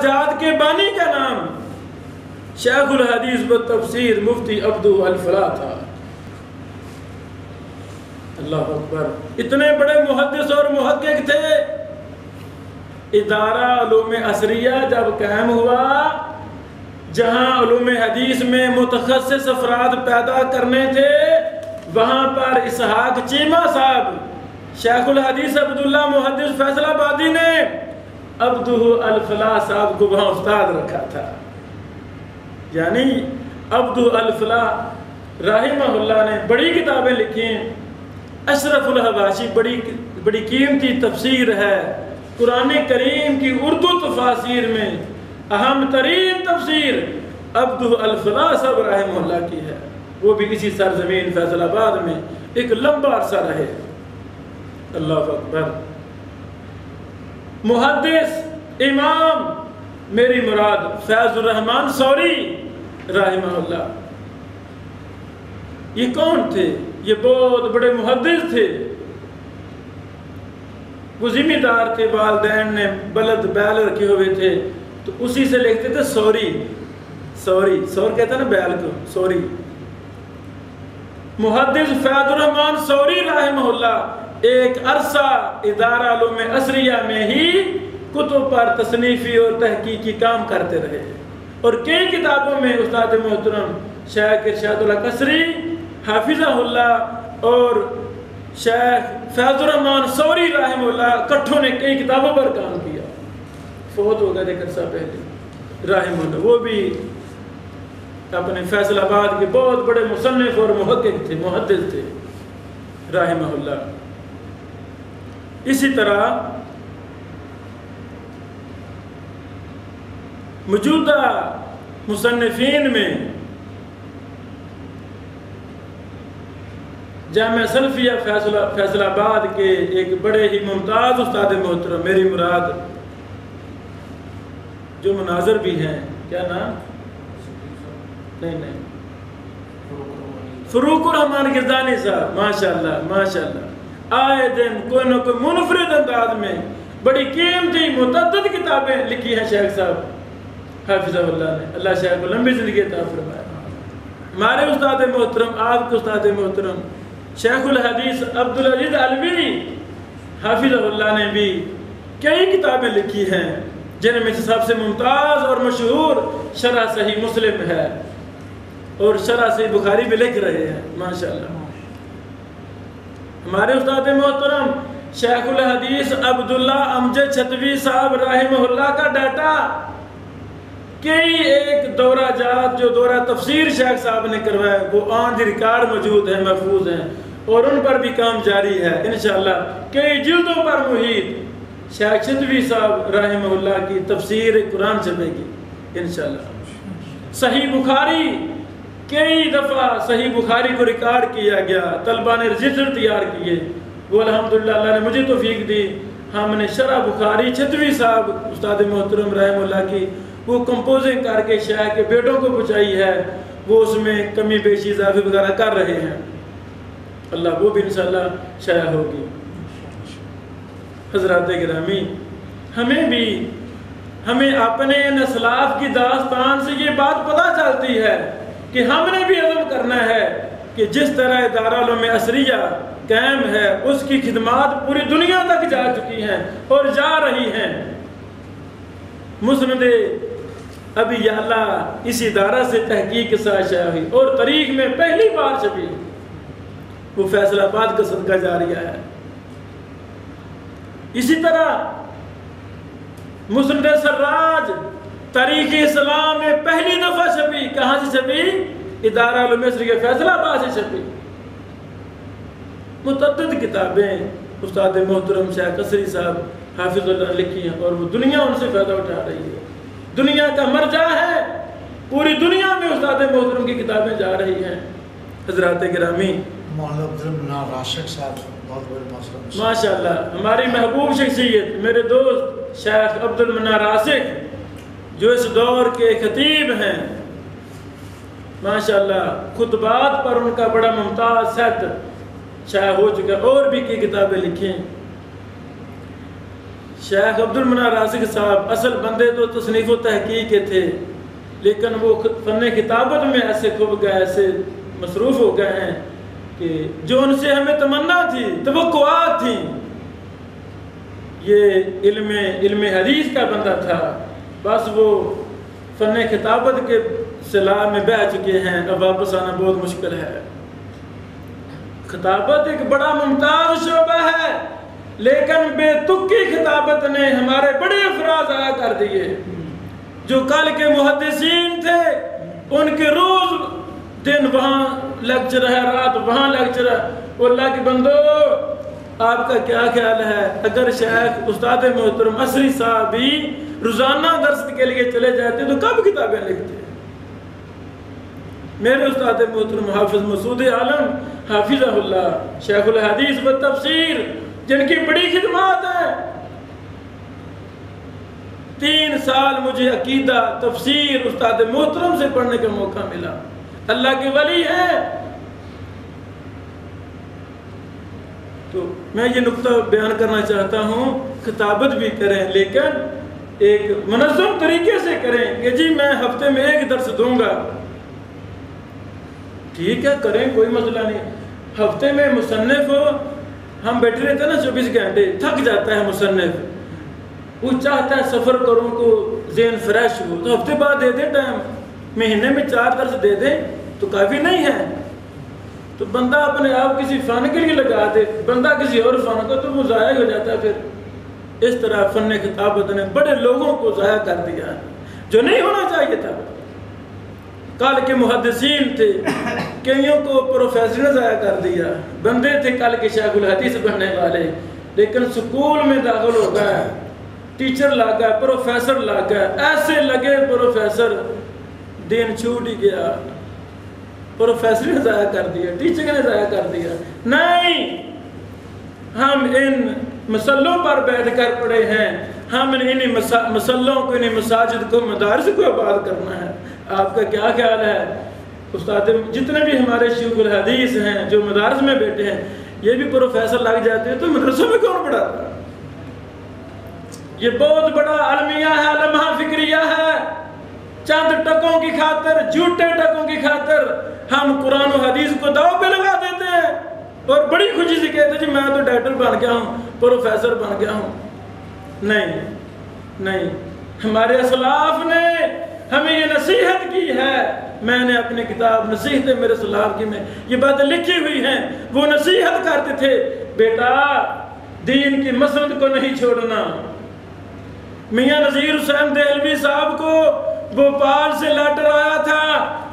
جات کے بانی کا نام شیخ الحدیث و تفسیر مفتی عبدو الفلاح تھا۔ اللہ اکبر، اتنے بڑے محدث اور محقق تھے۔ ادارہ علوم عصریہ جب قائم ہوا، جہاں علوم حدیث میں متخصص افراد پیدا کرنے تھے، وہاں پر اسحاق چیمہ صاحب، شیخ الحدیث عبداللہ محدث فیصل آبادی نے عبدو الفلاح صاحب کو وہاں استاد رکھا تھا۔ یعنی عبدو الفلاح رحمہ اللہ نے بڑی کتابیں لکھی ہیں۔ اشرف الحواشی بڑی قیمتی تفسیر ہے۔ قرآن کریم کی اردو تفاسیر میں اہم ترین تفسیر عبدو الفلاح صاحب رحمہ اللہ کی ہے۔ وہ بھی اسی سرزمین فیصل آباد میں ایک لمبا عرصہ رہے۔ اللہ اکبر۔ محدث امام میری مراد فیض الرحمن سوری رحمہ اللہ، یہ کون تھے؟ یہ بہت بڑے محدث تھے۔ وہ ذمہ دار تھے، والدین نے بلد بیل رکھے ہوئے تھے تو اسی سے لکھتے تھے سوری، سور کہتا ہے نا بیل کو، سوری۔ محدث فیض الرحمن سوری رحمہ اللہ ایک عرصہ ادارہ علوم عصریہ میں ہی کتب پر تصنیفی اور تحقیقی کام کرتے رہے، اور کئی کتابوں میں استاد محترم شیخ ارشاد اللہ قصری حافظہ اللہ اور شیخ فیض الرحمن سوری رحمہ اللہ کٹھوں نے کئی کتابوں پر کام کیا۔ فوت ہو گئے ایک عرصہ پہلے رحمہ اللہ۔ وہ بھی اپنے فیصل آباد کے بہت بڑے مصنف اور محقق تھے، محدث تھے رحمہ اللہ۔ اسی طرح موجودہ مصنفین میں جامعہ سلفیہ فیصل آباد کے ایک بڑے ہی ممتاز استاد محترم، میری مراد جو مناظر بھی ہیں، کیا نام؟ نہیں، فروق الرحمان گردانی صاحب، ماشاءاللہ ماشاءاللہ، آئے دن کوئی نہ کوئی منفرد انداز میں بڑی قیمتی متعدد کتابیں لکھی ہیں شیخ صاحب حافظہ اللہ نے، اللہ شیخ کو لمبی زندگی عطا فرمائے۔ ہمارے استاد محترم، آپ کے استاد محترم شیخ الحدیث عبدالعزیز علوی حافظہ اللہ نے بھی کئی کتابیں لکھی ہیں، جن میں سے سب سے ممتاز اور مشہور شرح صحیح مسلم ہے، اور شرح صحیح بخاری بھی لکھ رہے ہیں ماشاءاللہ۔ ہمارے استاد محترم شیخ الحدیث عبداللہ امجد چھتوی صاحب رحمہ اللہ کا ڈیٹا کئی ایک دورہ جات جو دورہ تفسیر شیخ صاحب نے کروایا، وہ آن دی ریکارڈ موجود ہیں، محفوظ ہیں، اور ان پر بھی کام جاری ہے انشاءاللہ۔ کئی جلدوں پر محیط شیخ چھتوی صاحب رحمہ اللہ کی تفسیر قرآن چلے گی انشاءاللہ۔ صحیح بخاری کئی دفعہ صحیح بخاری کو ریکارڈ کیا گیا، طلبہ نے رجسٹر تیار کیے، وہ الحمدللہ اللہ نے مجھے توفیق دی، ہم نے شرح بخاری چھتوی صاحب استاد محترم رحمہ اللہ کی وہ کمپوزنگ کر کے شیخ کے بیٹوں کو پہنچائی ہے، وہ اس میں کمی بیشی اضافے وغیرہ کر رہے ہیں، اللہ وہ بھی انشاءاللہ شائع ہوگی۔ حضرات گرامی، ہمیں اپنے اسلاف کی داستان سے یہ بات پتہ چلتی ہے کہ ہم نے بھی عزم کرنا ہے کہ جس طرح ادارہ علوم عصریہ قائم ہے، اس کی خدمات پوری دنیا تک جا چکی ہیں اور جا رہی ہیں۔ مسند ابی یعلا اس ادارہ سے تحقیق کے ساتھ شائع ہوئی اور تاریخ میں پہلی بار چھپی، وہ فیصل آباد کا صدقہ جاریہ ہے۔ اسی طرح مسند سراج تاریخ اسلام میں پہلی دفعہ چھپی، کہاں سے چھپی؟ ادارہ علوم عصریہ فیصل آباد سے چھپی۔ متعدد کتابیں استاد محترم شیخ قصری صاحب حافظ اللہ نے لکھی ہیں، اور وہ دنیا ان سے فائدہ اٹھا رہی ہے، دنیا کا مرجع ہے، پوری دنیا میں استاد محترم کی کتابیں جا رہی ہیں۔ حضرات گرامی، مولانا عبدالمنان راشد صاحب بہت بڑے محترم، ماشاءاللہ ہماری محبوب شخصیت میرے دوست شیخ عبدالمنان راشد جو اس دور کے خطیب ہیں، ماشاءاللہ خطبات پر ان کا بڑا ممتاز سیٹ شائع ہو چکا، اور بھی کئی کتابیں لکھیں۔ شیخ عبد المنان رازق صاحب اصل بندے تو تصنیف و تحقیق کے تھے، لیکن وہ فن کتابت میں ایسے کھب گئے، ایسے مصروف ہو گئے ہیں کہ جو ان سے ہمیں تمنا تھی، توقعات تھیں، یہ علم حدیث کا بندہ تھا، بس وہ فن کتابت کے سلاح میں بہہ چکے ہیں، اب واپس آنا بہت مشکل ہے۔ خطابت ایک بڑا ممتاز شعبہ ہے، لیکن بے تکی خطابت نے ہمارے بڑے افراد ضائع کر دیے۔ جو کل کے محدثین تھے، ان کے روز دن وہاں لیکچر ہے، رات وہاں لیکچر ہے۔ اللہ کے بندو، آپ کا کیا خیال ہے اگر شیخ استاد محترم عصری صاحب بھی روزانہ درس کے لیے چلے جاتے تو کب کتابیں لکھتے؟ میرے استاد محترم حافظ مسعود عالم حافظہ اللہ، شیخ الحدیث و تفسیر، جن کی بڑی خدمات ہیں، 3 سال مجھے عقیدہ تفسیر استاد محترم سے پڑھنے کا موقع ملا، اللہ کے ولی ہیں۔ تو میں یہ نقطہ بیان کرنا چاہتا ہوں، خطابت بھی کریں لیکن ایک منظم طریقے سے کریں کہ جی میں ہفتے میں 1 درس دوں گا، ٹھیک ہے کریں، کوئی مسئلہ نہیں۔ ہفتے میں مصنف ہو، ہم بیٹھے رہتے ہیں نا 24 گھنٹے، تھک جاتا ہے مصنف، وہ چاہتا ہے سفر کروں کو ذہن فریش ہو، تو ہفتے بعد دے دیں ٹائم، مہینے میں 4 درس دے دیں تو کافی نہیں ہے۔ تو بندہ اپنے آپ کسی فن کے لیے لگا دے، بندہ کسی اور فن کو، تو وہ ضائع ہو جاتا ہے۔ پھر اس طرح فن خطابت نے بڑے لوگوں کو ضائع کر دیا جو نہیں ہونا چاہیے تھا۔ کل کے محدثین تھے، کئیوں کو پروفیسر نے ضائع کر دیا، بندے تھے کل کے شیخ الحدیث بننے والے، لیکن سکول میں داخل ہو گئے، ٹیچر لگ گئے، پروفیسر لگ گئے، ایسے لگے پروفیسر، دین چھوٹ ہی گیا، پروفیسر نے ضائع کر دیا، ٹیچر نے ضائع کر دیا۔ نہیں، ہم ان مسلوں پر بیٹھ کر پڑے ہیں، ہم ان مسلوں کو، ان مساجد کو، مدارس کو آباد کرنا ہے۔ آپ کا کیا خیال ہے؟ استاد جتنے بھی ہمارے شیخ الحدیث ہیں جو مدارس میں بیٹھے ہیں، یہ بھی پروفیسر لگ جاتے ہیں تو مدرسوں میں کون پڑھاتا؟ یہ بہت بڑا المیہ ہے، لمحہ فکریہ ہے۔ چند ٹکوں کی خاطر، جھوٹے ٹکوں کی خاطر ہم قرآن و حدیث کو داؤ پہ لگا دیتے ہیں اور بڑی خوشی سے کہتے ہیں جی میں تو ڈاکٹر بن گیا ہوں، پروفیسر بن گیا ہوں۔ نہیں، ہمارے اسلاف نے ہمیں یہ نصیحت کی ہے، میں نے اپنی کتاب نصیحت میرے اسلاف کی میں یہ باتیں لکھی ہوئی ہیں، وہ نصیحت کرتے تھے بیٹا دین کی مسند کو نہیں چھوڑنا۔ میاں نذیر حسین دہلوی صاحب کو بھوپال سے لیٹر آیا تھا،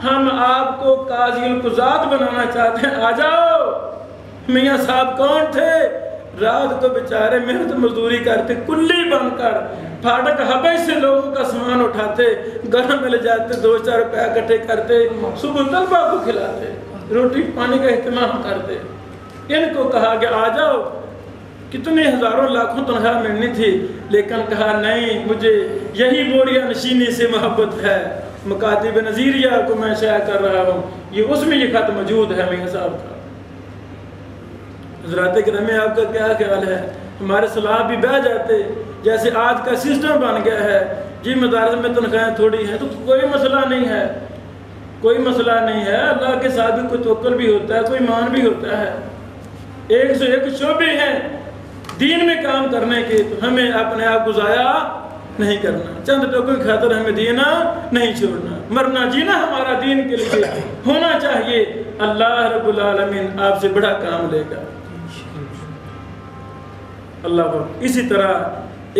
ہم آپ کو قاضی القضات بنانا چاہتے ہیں، آ جاؤ۔ میاں صاحب کون تھے؟ رات کو بیچارے محنت مزدوری کرتے، کلی بن کر پھاٹک حبش سے لوگوں کا سامان اٹھاتے، گھر میں لے جاتے، 2-4 روپے اکٹھے کرتے، صبح طلبہ کو کھلاتے، روٹی پانی کا اہتمام کرتے۔ ان کو کہا کہ آ جاؤ، کتنے ہزاروں لاکھوں تنخواہ ملنی تھی، لیکن کہا نہیں، مجھے یہی بوریا نشینی سے محبت ہے، مکاتب نظیریہ کو میں شائع کر رہا ہوں، یہ اس میں یہ خط موجود ہے میاں صاحب کا۔ حضرات کرام، آپ کا کیا خیال ہے؟ ہمارے صلاح بھی بہ جاتے، جیسے آج کا سسٹم بن گیا ہے، جی مدارس میں تنخواہیں تھوڑی ہیں تو کوئی مسئلہ نہیں ہے، کوئی مسئلہ نہیں ہے، اللہ کے ساتھ بھی کوئی توکل بھی ہوتا ہے، کوئی ایمان بھی ہوتا ہے، 101 شعبے ہیں دین میں کام کرنے کے، تو ہمیں اپنے آپ کو ضائع نہیں کرنا، چند ٹوکوں کی خاطر ہمیں دینا نہیں چھوڑنا، مرنا جینا ہمارا دین کے لیے ہونا چاہیے۔ اللہ رب العالمین آپ سے بڑا کام لے گا۔ اللہ اکبر۔ اسی طرح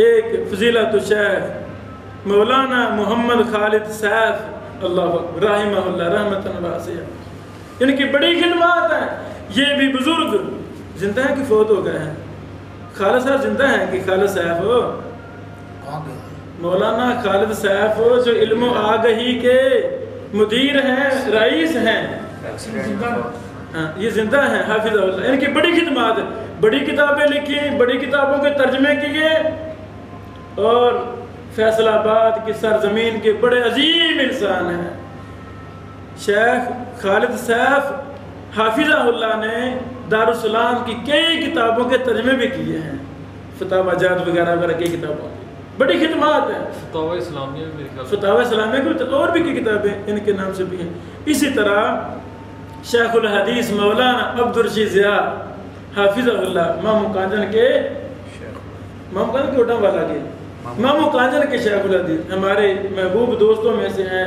ایک فضیلت الشیخ مولانا محمد خالد سیف اللہ اکبر رحمہ اللہ رحمتاً واسعہ، ان کی بڑی خدمات ہیں۔ یہ بھی بزرگ زندہ ہیں کہ فوت ہو گئے ہیں؟ خالد صاحب زندہ ہیں کہ خالد صاحب ہو؟ مولانا خالد صاحب ہو جو علم و آگہی کے مدیر ہیں، رئیس ہیں، یہ زندہ ہیں حافظ اللہ۔ ان کی بڑی خدمات، بڑی کتابیں لکھی، بڑی کتابوں کے ترجمے کیے، اور فیصل آباد کی سرزمین کے بڑے عظیم انسان ہیں۔ شیخ خالد سیف حافظہ اللہ نے دارالسلام کی کئی کتابوں کے ترجمے بھی کیے ہیں۔ فتاوی جات وغیرہ وغیرہ کی کتاب ہوتی ہے، بڑی خدمات ہیں. فتاوی اسلامیہ میں میرے خیال فتاوی اسلامیہ کی اور بھی کی کتابیں ان کے نام سے بھی ہیں. اسی طرح شیخ الحدیث مولانا عبدالرشید ضیاء حافظہ اللہ مامو کانجن کے اٹھا والا کے مامو کانجن کے شیخ الحدیث ہمارے محبوب دوستوں میں سے ہیں.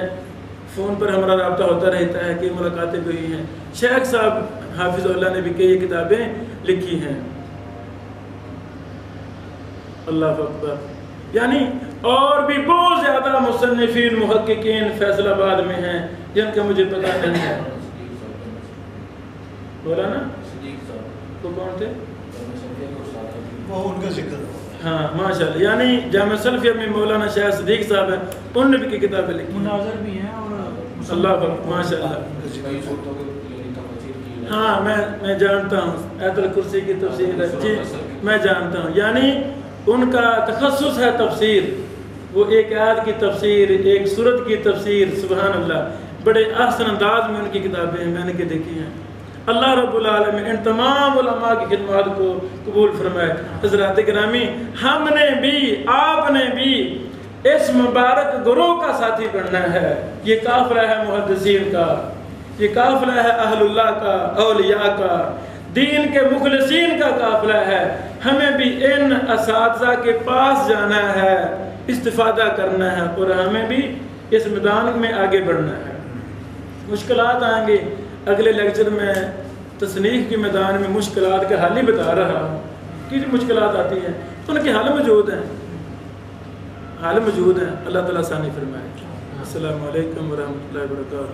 فون پر ہمارا رابطہ ہوتا رہتا ہے کہ ملاقاتیں بھی ہوئی ہیں. شیخ صاحب حافظ اللہ نے بھی کئی کتابیں لکھی ہیں. اللہ اکبر. یعنی اور بھی بہت زیادہ مصنفین محققین فیصل آباد میں ہیں جن کا مجھے پتہ نہیں ہے. بولا نا وہ کون تھے؟ وہ ان کا ذکر ہو. ہاں ماشاء اللہ. یعنی جامع سلفیہ میں مولانا شاہ صدیق صاحب ہیں، انہوں نے بھی کتابیں لکھی. مناظر بھی ہیں اور اللہ اکبر ماشاء اللہ. ہاں میں جانتا ہوں آیت الکرسی کی تفسیر ہے جی میں جانتا ہوں. یعنی ان کا تخصص ہے تفسیر. وہ ایک آیت کی تفسیر، ایک سورت کی تفسیر، سبحان اللہ. بڑے احسن انداز میں ان کی کتابیں ہیں، میں نے دیکھی ہیں. اللہ رب العالمین ان تمام علماء کی خدمات کو قبول فرمائے. حضرات گرامی، ہم نے بھی آپ نے بھی اس مبارک گروہ کا ساتھی بننا ہے. یہ قافلہ ہے محدثین کا، یہ قافلہ ہے اہل اللہ کا، اولیاء کا، دین کے مخلصین کا قافلہ ہے. ہمیں بھی ان اساتذہ کے پاس جانا ہے، استفادہ کرنا ہے اور ہمیں بھی اس میدان میں آگے بڑھنا ہے. مشکلات آئیں گے. اگلے لیکچر میں تصنیف کے میدان میں مشکلات کے حل ہی بتا رہا ہوں کہ مشکلات آتی ہیں تو ان کے حل موجود ہیں، حل موجود ہیں. اللہ تعالیٰ ثانی فرمائے. السلام علیکم ورحمۃ اللہ وبرکاتہ.